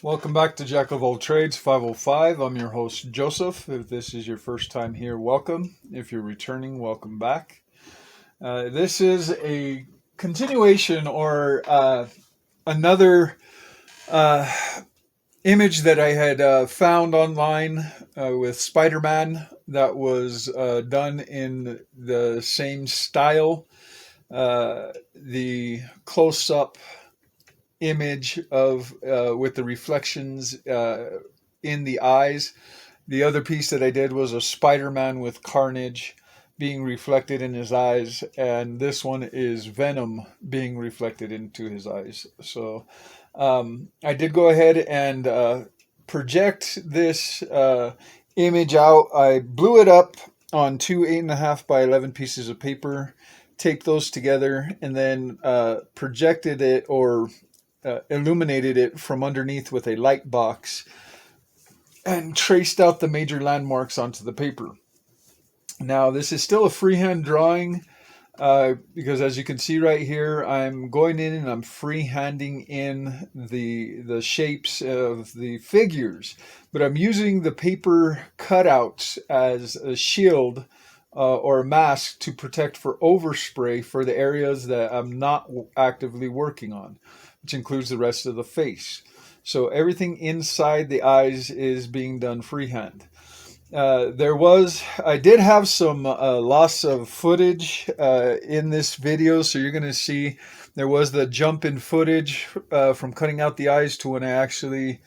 Welcome back to Jack of All Trades 505. I'm your host, Joseph. If this is your first time here, welcome. If you're returning, welcome back. This is a continuation or another uh, image that I had found online with Spider Man that was done in the same style. The close up image of with the reflections in the eyes. The other piece that I did was a Spider-Man with Carnage being reflected in his eyes, and this one is Venom being reflected into his eyes. So I did go ahead and project this image out. I blew it up on two 8.5 by 11 pieces of paper, taped those together, and then projected it or illuminated it from underneath with a light box and traced out the major landmarks onto the paper. Now, this is still a freehand drawing because, as you can see right here, I'm going in and I'm freehanding in the shapes of the figures, but I'm using the paper cutouts as a shield or a mask to protect for overspray for the areas that I'm not actively working on, which includes the rest of the face. So everything inside the eyes is being done freehand. I did have some loss of footage in this video, so you're going to see there was the jump in footage from cutting out the eyes to when I actually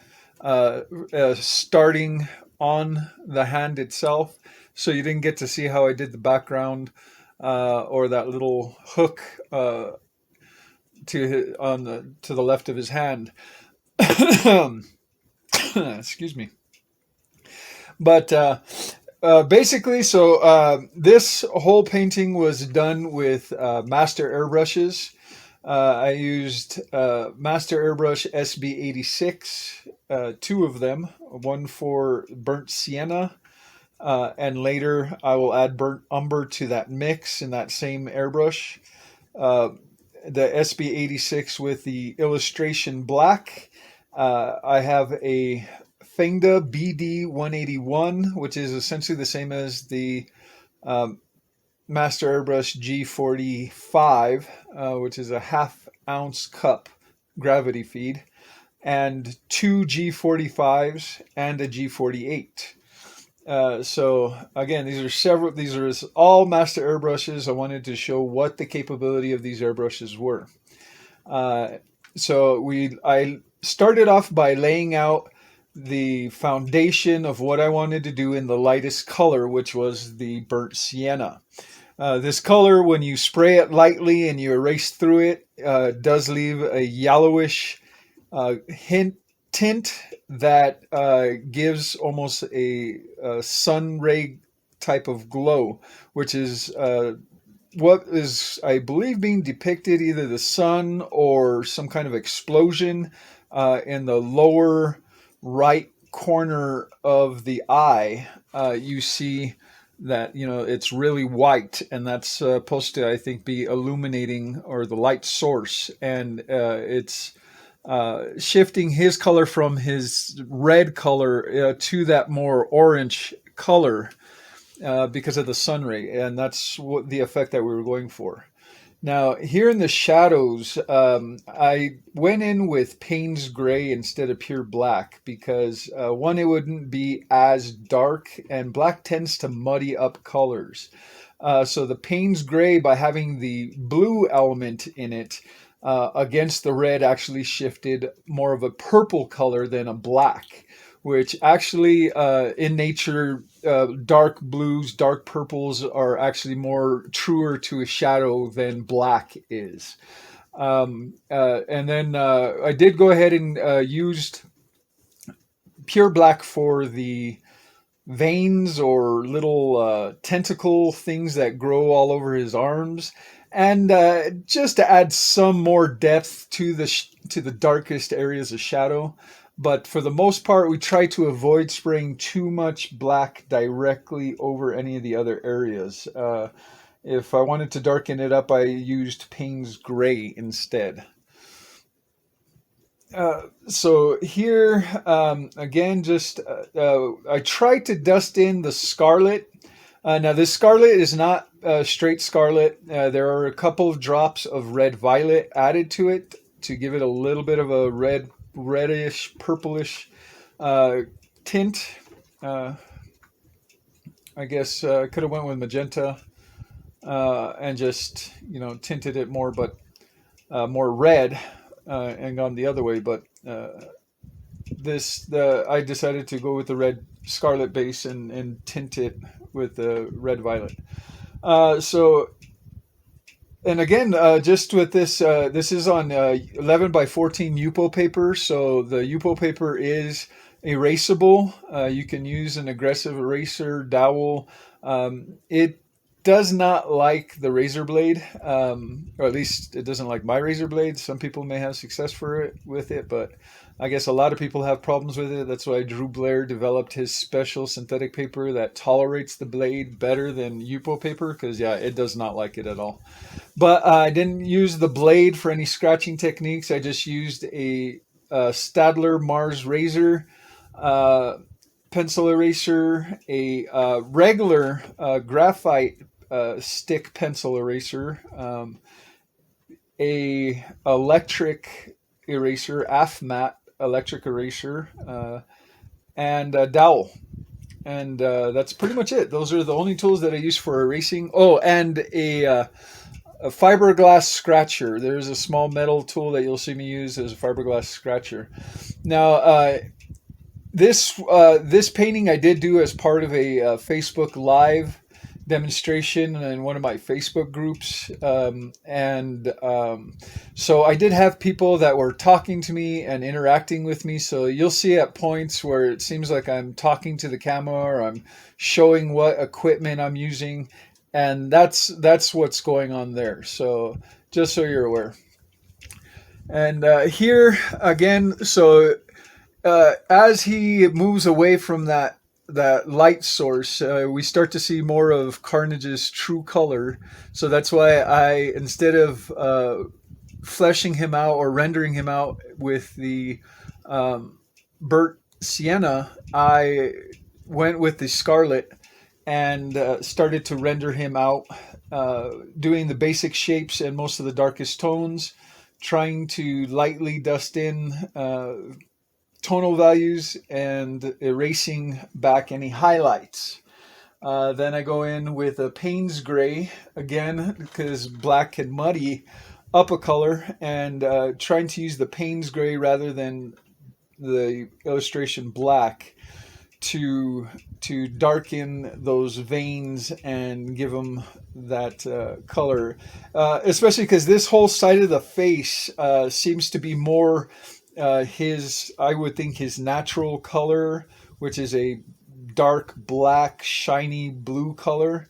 starting on the hand itself. So you didn't get to see how I did the background or that little hook to the left of his hand. Excuse me. But basically, this whole painting was done with master airbrushes. I used master airbrush SB86, two of them, one for burnt sienna, and later I will add burnt umber to that mix in that same airbrush. Uh, the SB86 with the illustration black. I have a Fengda BD181, which is essentially the same as the um, Master Airbrush G45, which is a half-ounce cup gravity feed, and two G45s and a G48. So again, these are all master airbrushes. I wanted to show what the capability of these airbrushes were. Uh, I started off by laying out the foundation of what I wanted to do in the lightest color, which was the burnt sienna. This color, when you spray it lightly and you erase through it, does leave a yellowish hint tint that gives almost a sun ray type of glow, which is what is, I believe, being depicted either the sun or some kind of explosion in the lower right corner of the eye. You see that it's really white, and that's supposed to, I think, be illuminating or the light source, and it's shifting his color from his red color to that more orange color because of the sun ray, and that's what the effect that we were going for. Now, here in the shadows, I went in with Payne's gray instead of pure black because one, it wouldn't be as dark, and black tends to muddy up colors. So the Payne's gray, by having the blue element in it against the red, actually shifted more of a purple color than a black, which actually in nature, dark blues, dark purples are actually more truer to a shadow than black is. And then I did go ahead and used pure black for the veins or little tentacle things that grow all over his arms, and just to add some more depth to the darkest areas of shadow. But for the most part, we try to avoid spraying too much black directly over any of the other areas. If I wanted to darken it up, I used Payne's gray instead. So here, again, just I tried to dust in the scarlet. Now, this scarlet is not straight scarlet. There are a couple of drops of red violet added to it to give it a little bit of a reddish, purplish uh, tint. Uh, I guess could have went with magenta and just tinted it more, but more red and gone the other way. But I decided to go with the red scarlet base and tint it with the red violet. So and again, just with this, this is on 11 by 14 Yupo paper. So the Yupo paper is erasable. You can use an aggressive eraser dowel. It does not like the razor blade, or at least it doesn't like my razor blade. Some people may have success with it, but I guess a lot of people have problems with it. That's why Drew Blair developed his special synthetic paper that tolerates the blade better than Yupo paper, because yeah, it does not like it at all. But I didn't use the blade for any scratching techniques. I just used a Stadler Mars razor, uh, pencil eraser, a regular graphite stick pencil eraser, a electric eraser, AFMAT electric eraser, and a dowel. And that's pretty much it. Those are the only tools that I use for erasing. Oh, and a fiberglass scratcher. There's a small metal tool that you'll see me use as a fiberglass scratcher. Now, this painting I did do as part of a Facebook Live demonstration in one of my Facebook groups, so I did have people that were talking to me and interacting with me. So you'll see at points where it seems like I'm talking to the camera or I'm showing what equipment I'm using, and that's what's going on there. So just so you're aware. And here again, so as he moves away from that light source, we start to see more of Carnage's true color. So that's why instead of fleshing him out or rendering him out with the burnt sienna, I went with the scarlet and started to render him out, doing the basic shapes and most of the darkest tones, trying to lightly dust in tonal values and erasing back any highlights. Then I go in with a Payne's gray again because black can muddy up a color, and trying to use the Payne's gray rather than the illustration black to darken those veins and give them that color, especially because this whole side of the face seems to be more I would think his natural color, which is a dark black, shiny blue color.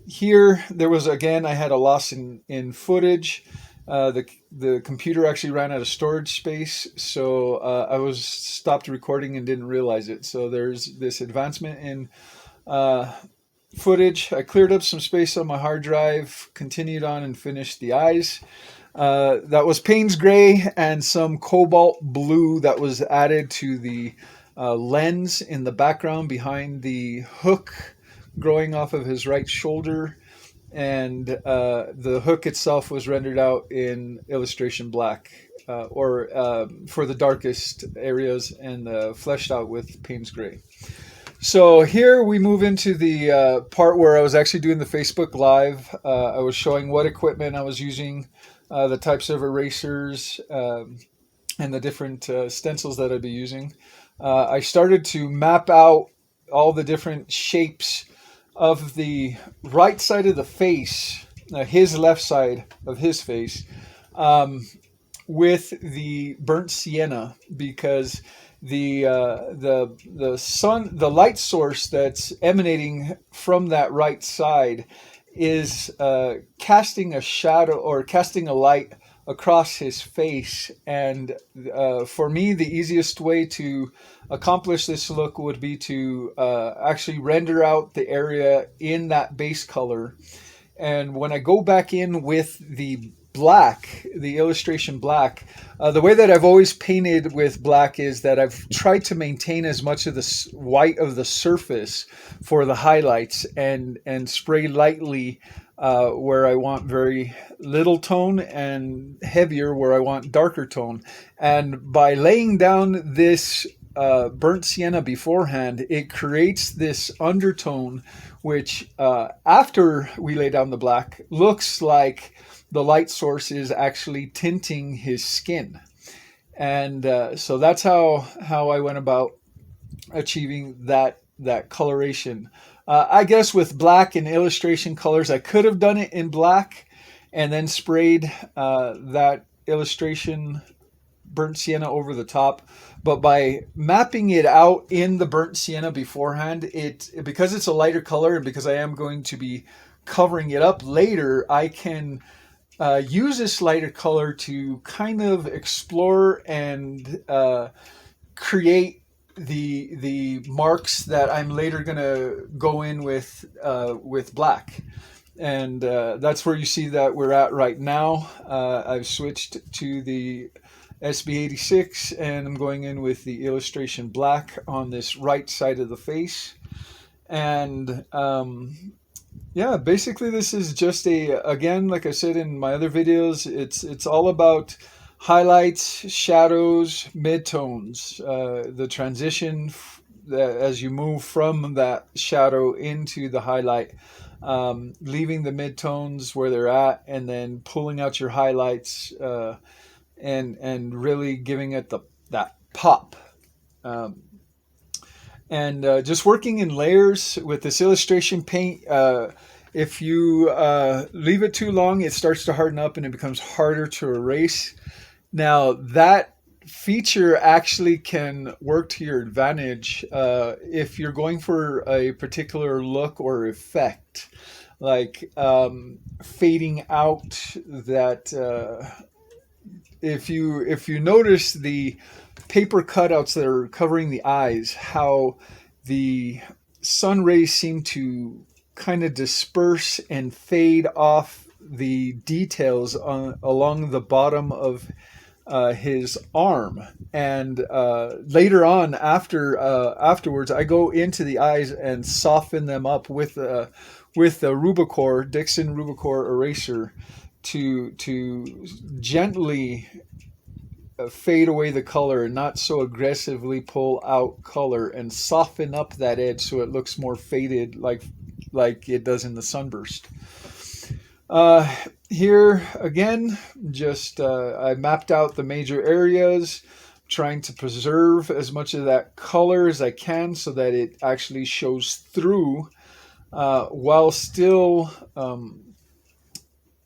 Here, there was, again, I had a loss in footage. The computer actually ran out of storage space, so I was stopped recording and didn't realize it. So there's this advancement in footage. I cleared up some space on my hard drive, continued on and finished the eyes. That was Payne's gray and some cobalt blue that was added to the lens in the background behind the hook growing off of his right shoulder. And the hook itself was rendered out in illustration black, or for the darkest areas, and fleshed out with Payne's gray. So here we move into the part where I was actually doing the Facebook Live. I was showing what equipment I was using, the types of erasers, and the different stencils that I'd be using. I started to map out all the different shapes of the right side of the face, his left side of his face, with the burnt sienna, because the light source that's emanating from that right side is casting a shadow or casting a light across his face. And for me, the easiest way to accomplish this look would be to actually render out the area in that base color. And when I go back in with the black, the illustration black, the way that I've always painted with black is that I've tried to maintain as much of the white of the surface for the highlights, and spray lightly where I want very little tone, and heavier where I want darker tone. And by laying down this burnt sienna beforehand, it creates this undertone which, after we lay down the black, looks like the light source is actually tinting his skin. And so that's how I went about achieving that coloration. I guess with black and illustration colors, I could have done it in black and then sprayed that illustration burnt sienna over the top. But by mapping it out in the burnt sienna beforehand, because it's a lighter color and because I am going to be covering it up later, I can use this lighter color to kind of explore and create the marks that I'm later going to go in with black. And that's where you see that we're at right now. I've switched to the SB86 and I'm going in with the illustration black on this right side of the face. And yeah, basically this is just again, like I said in my other videos, it's all about highlights, shadows, midtones, the transition as you move from that shadow into the highlight, leaving the midtones where they're at, and then pulling out your highlights, and really giving it that pop. And just working in layers with this illustration paint. If you leave it too long, it starts to harden up and it becomes harder to erase. Now that feature actually can work to your advantage if you're going for a particular look or effect, like fading out that. If you notice the paper cutouts that are covering the eyes, how the sun rays seem to kind of disperse and fade off the details along the bottom of his arm. And later on, afterwards, I go into the eyes and soften them up with the Rubicor, Dixon Rubicor eraser, to gently fade away the color and not so aggressively pull out color, and soften up that edge so it looks more faded, like it does in the sunburst. Here again, just I mapped out the major areas, trying to preserve as much of that color as I can so that it actually shows through, while still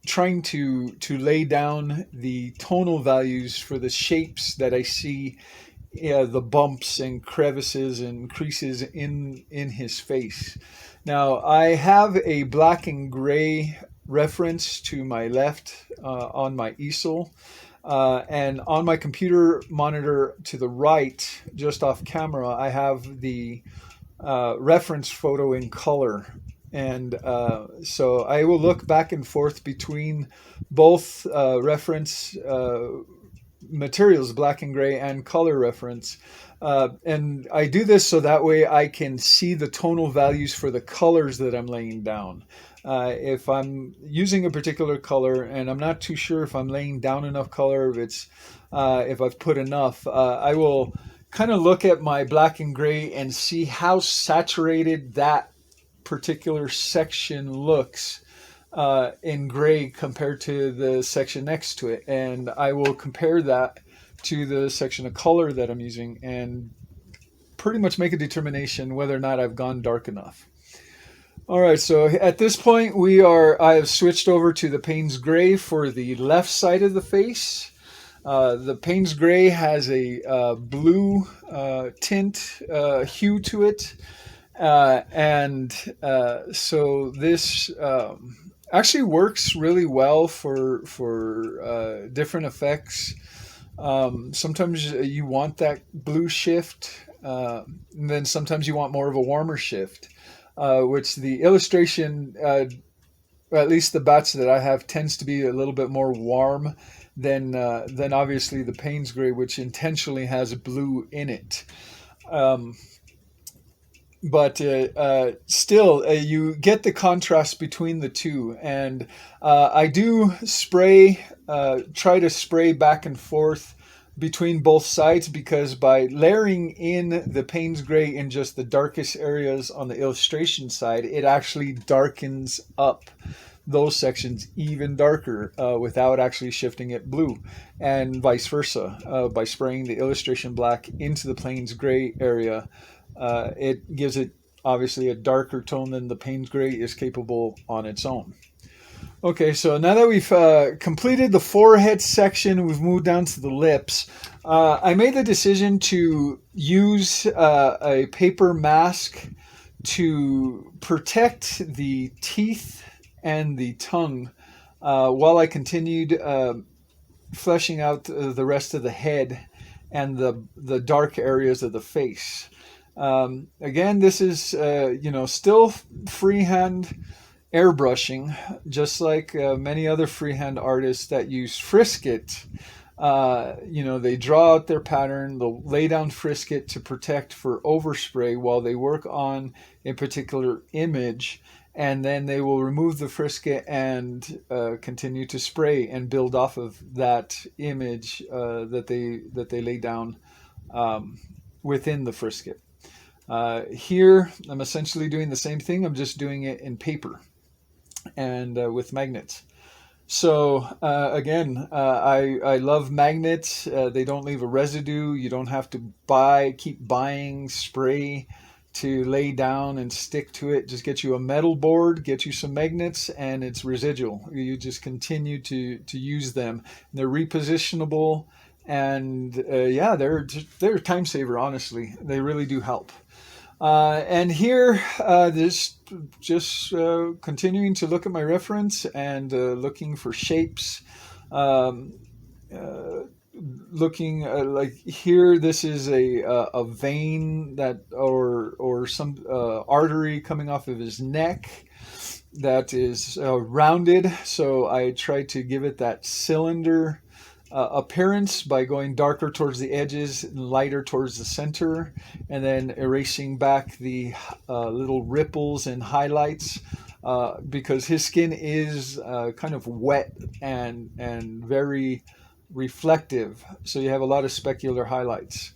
trying to lay down the tonal values for the shapes that I see, the bumps and crevices and creases in his face. Now I have a black and gray reference to my left on my easel, and on my computer monitor to the right, just off camera, I have the reference photo in color. And so I will look back and forth between both reference materials, black and gray, and color reference. And I do this so that way I can see the tonal values for the colors that I'm laying down. If I'm using a particular color and I'm not too sure if I'm laying down enough color, if I've put enough, I will kind of look at my black and gray and see how saturated that particular section looks in gray compared to the section next to it, and I will compare that to the section of color that I'm using and pretty much make a determination whether or not I've gone dark enough. All right, so at this point I have switched over to the Payne's Gray for the left side of the face. The Payne's Gray has a blue tint hue to it. So this actually works really well for different effects. Sometimes you want that blue shift, and then sometimes you want more of a warmer shift, which the illustration at least the batch that I have, tends to be a little bit more warm than obviously the Payne's Gray, which intentionally has blue in it. Um, but still, you get the contrast between the two. And I do spray, try to spray back and forth between both sides, because by layering in the Payne's Gray in just the darkest areas on the illustration side, it actually darkens up those sections even darker without actually shifting it blue, and vice versa. By spraying the illustration black into the Payne's Gray area, it gives it obviously a darker tone than the Payne's Gray is capable on its own. Okay, so now that we've completed the forehead section, we've moved down to the lips. I made the decision to use a paper mask to protect the teeth and the tongue while I continued fleshing out the rest of the head and the dark areas of the face. Again, this is still freehand airbrushing, just like many other freehand artists that use frisket. They draw out their pattern, they'll lay down frisket to protect for overspray while they work on a particular image, and then they will remove the frisket and continue to spray and build off of that image that they lay down within the frisket. Here, I'm essentially doing the same thing. I'm just doing it in paper and with magnets. So again, I love magnets. They don't leave a residue. You don't have to keep buying spray to lay down and stick to it. Just get you a metal board, get you some magnets, and it's residual. You just continue to use them. They're repositionable, and they're a time saver. Honestly, they really do help. And here, this just continuing to look at my reference and looking for shapes. Looking like here, this is a vein that or some artery coming off of his neck that is rounded. So I try to give it that cylinder appearance by going darker towards the edges and lighter towards the center, and then erasing back the little ripples and highlights because his skin is kind of wet and very reflective, so you have a lot of specular highlights.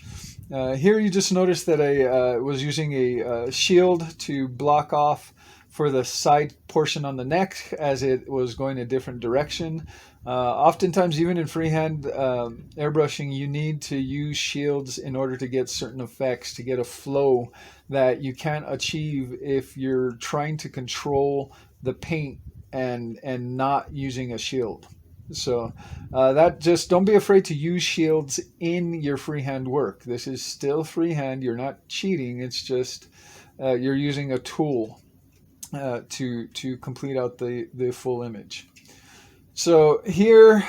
Here you just notice that I was using a shield to block off for the side portion on the neck as it was going a different direction. Oftentimes, even in freehand airbrushing, you need to use shields in order to get certain effects, to get a flow that you can't achieve if you're trying to control the paint and not using a shield. So that just don't be afraid to use shields in your freehand work. This is still freehand. You're not cheating. It's just you're using a tool to complete out the full image. So here,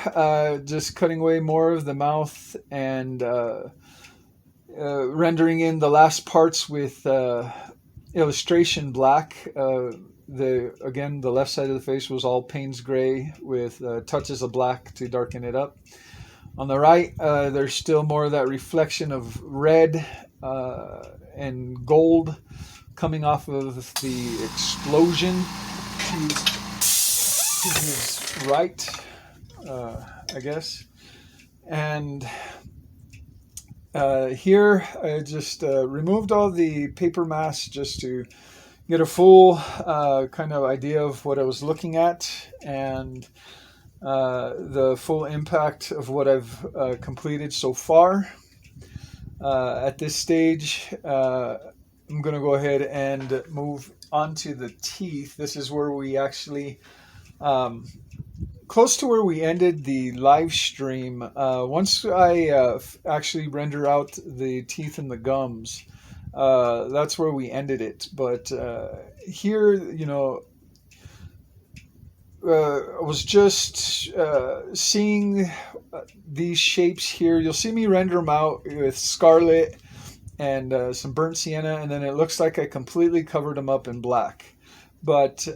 just cutting away more of the mouth and rendering in the last parts with illustration black. The left side of the face was all Payne's Gray with touches of black to darken it up. On the right, there's still more of that reflection of red and gold coming off of the explosion to his right, I guess. And here I just removed all the paper masks just to get a full kind of idea of what I was looking at and the full impact of what I've completed so far. At this stage, I'm going to go ahead and move on to the teeth. This is where we actually, close to where we ended the live stream. Once I actually render out the teeth and the gums, that's where we ended it. But here, I was just seeing these shapes here. You'll see me render them out with scarlet and some burnt sienna, and then it looks like I completely covered them up in black. But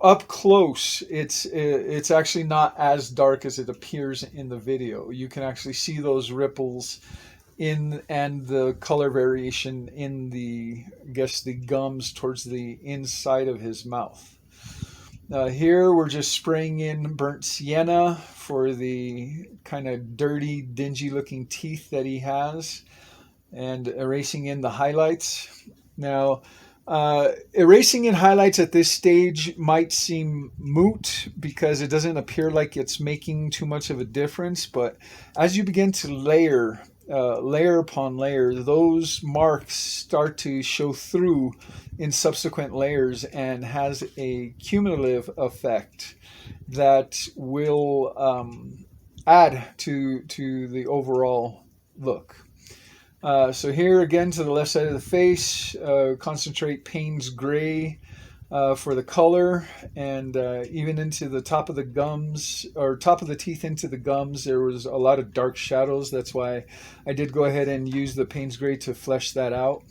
up close, it's actually not as dark as it appears in the video. You can actually see those ripples in and the color variation in the, I guess, the gums towards the inside of his mouth. Here we're just spraying in burnt sienna for the kind of dirty, dingy looking teeth that he has, and erasing in the highlights. Now, erasing in highlights at this stage might seem moot because it doesn't appear like it's making too much of a difference, but as you begin to layer upon layer, those marks start to show through in subsequent layers and has a cumulative effect that will add to the overall look. So here again to the left side of the face, concentrate Payne's gray for the color, and even into the top of the gums, or top of the teeth into the gums, there was a lot of dark shadows. That's why I did go ahead and use the Payne's gray to flesh that out.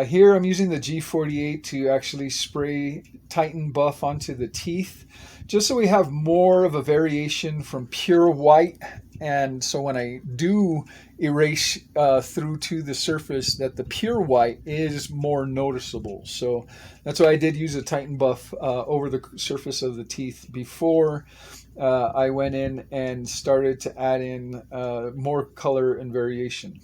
Here I'm using the G48 to actually spray Titan buff onto the teeth, just so we have more of a variation from pure white, and so when I do erase through to the surface, that the pure white is more noticeable. So that's why I did use a Titan buff over the surface of the teeth before I went in and started to add in more color and variation.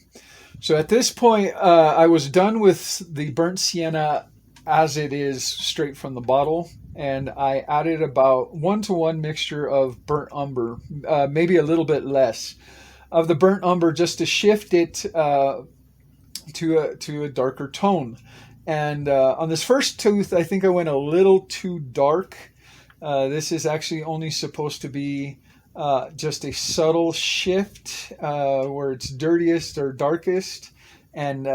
So at this point, I was done with the burnt sienna as it is straight from the bottle, and I added about 1-to-1 mixture of burnt umber, maybe a little bit less of the burnt umber, just to shift it to a darker tone. And on this first tooth, I think I went a little too dark. This is actually only supposed to be just a subtle shift where it's dirtiest or darkest, and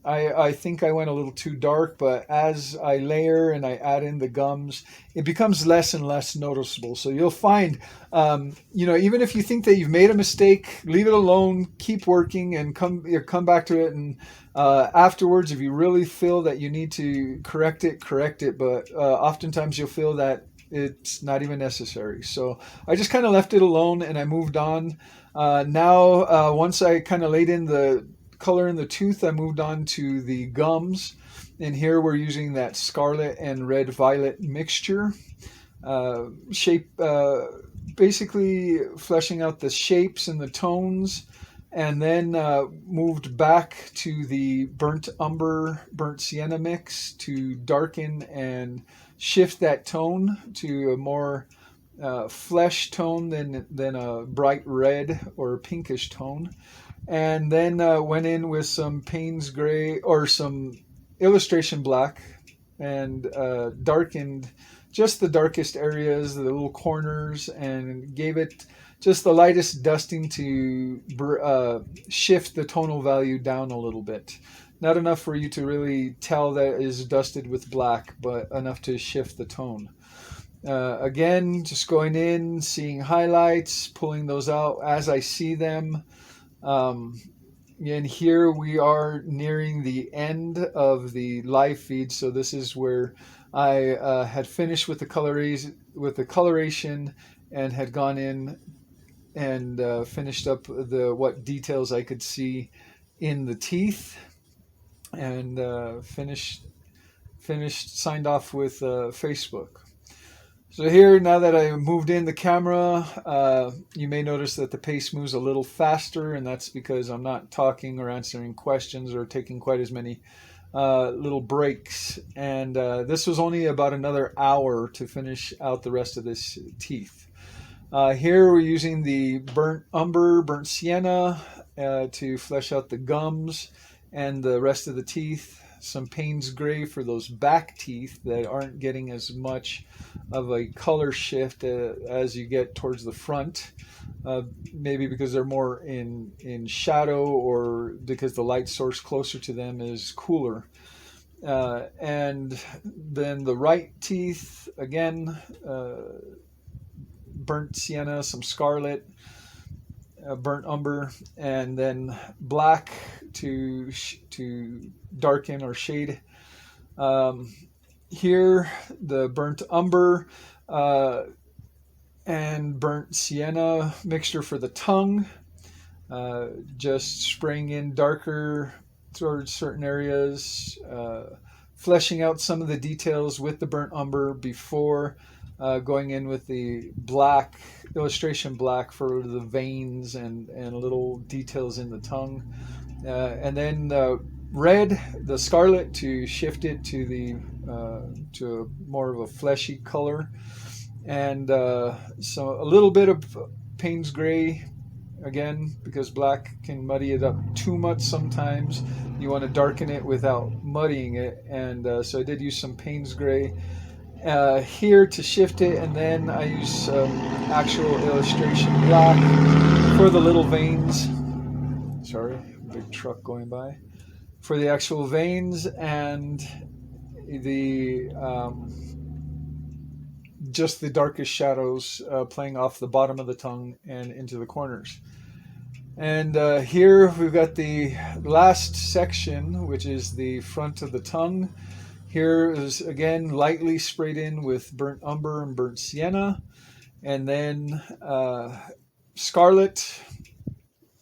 I think I went a little too dark, but as I layer and I add in the gums, it becomes less and less noticeable. So you'll find, even if you think that you've made a mistake, leave it alone, keep working, and come back to it. And afterwards, if you really feel that you need to correct it. But oftentimes you'll feel that it's not even necessary. So I just kind of left it alone and I moved on. Now, once I kind of laid in the color in the tooth, I moved on to the gums, and here we're using that scarlet and red violet mixture, basically fleshing out the shapes and the tones, and then moved back to the burnt umber, burnt sienna mix to darken and shift that tone to a more flesh tone than a bright red or pinkish tone. And then went in with some Payne's gray or some illustration black, and darkened just the darkest areas, the little corners, and gave it just the lightest dusting to shift the tonal value down a little bit. Not enough for you to really tell that it is dusted with black, but enough to shift the tone. Again, just going in, seeing highlights, pulling those out as I see them. And here we are nearing the end of the live feed, so this is where I had finished with the coloration and had gone in and finished up what details I could see in the teeth, and signed off with Facebook. So here, now that I moved in the camera, you may notice that the pace moves a little faster, and that's because I'm not talking or answering questions or taking quite as many little breaks. And this was only about another hour to finish out the rest of this teeth. Here we're using the burnt umber, burnt sienna to flesh out the gums and the rest of the teeth. Some Payne's gray for those back teeth that aren't getting as much of a color shift as you get towards the front, maybe because they're more in shadow or because the light source closer to them is cooler. And then the right teeth, again, burnt sienna, some scarlet, burnt umber, and then black to darken or shade. here, the burnt umber and burnt sienna mixture for the tongue. Uh, just spraying in darker towards certain areas, fleshing out some of the details with the burnt umber before going in with the black, illustration black for the veins and little details in the tongue. And then red, the scarlet, to shift it to the to more of a fleshy color, and so a little bit of Payne's gray again, because black can muddy it up too much sometimes. You want to darken it without muddying it, and so I did use some Payne's gray here to shift it, and then I use some actual illustration black for the little veins. Sorry, big truck going by. For the actual veins and the just the darkest shadows playing off the bottom of the tongue and into the corners. And here we've got the last section, which is the front of the tongue. Here is again lightly sprayed in with burnt umber and burnt sienna, and then scarlet,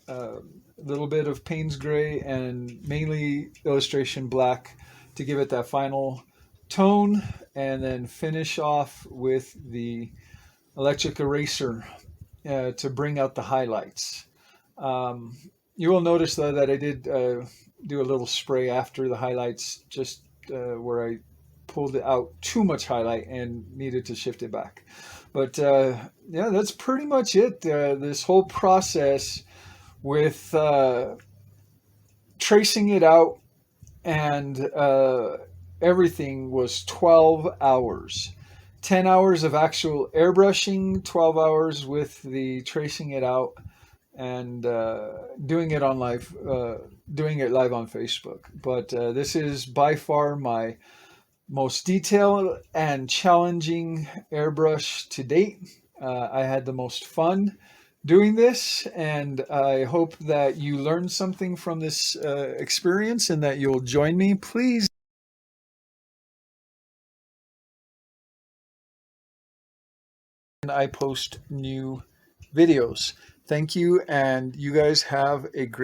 a little bit of Payne's gray, and mainly illustration black to give it that final tone, and then finish off with the electric eraser to bring out the highlights. You will notice though that I did do a little spray after the highlights, just where I pulled it out too much highlight and needed to shift it back. But yeah, that's pretty much it. This whole process with tracing it out and everything was 12 hours. 10 hours of actual airbrushing, 12 hours with the tracing it out, and doing it on live, doing it live on Facebook. But this is by far my most detailed and challenging airbrush to date. I had the most fun doing this, and I hope that you learned something from this experience and that you'll join me. Please. And I post new videos. Thank you, and you guys have a great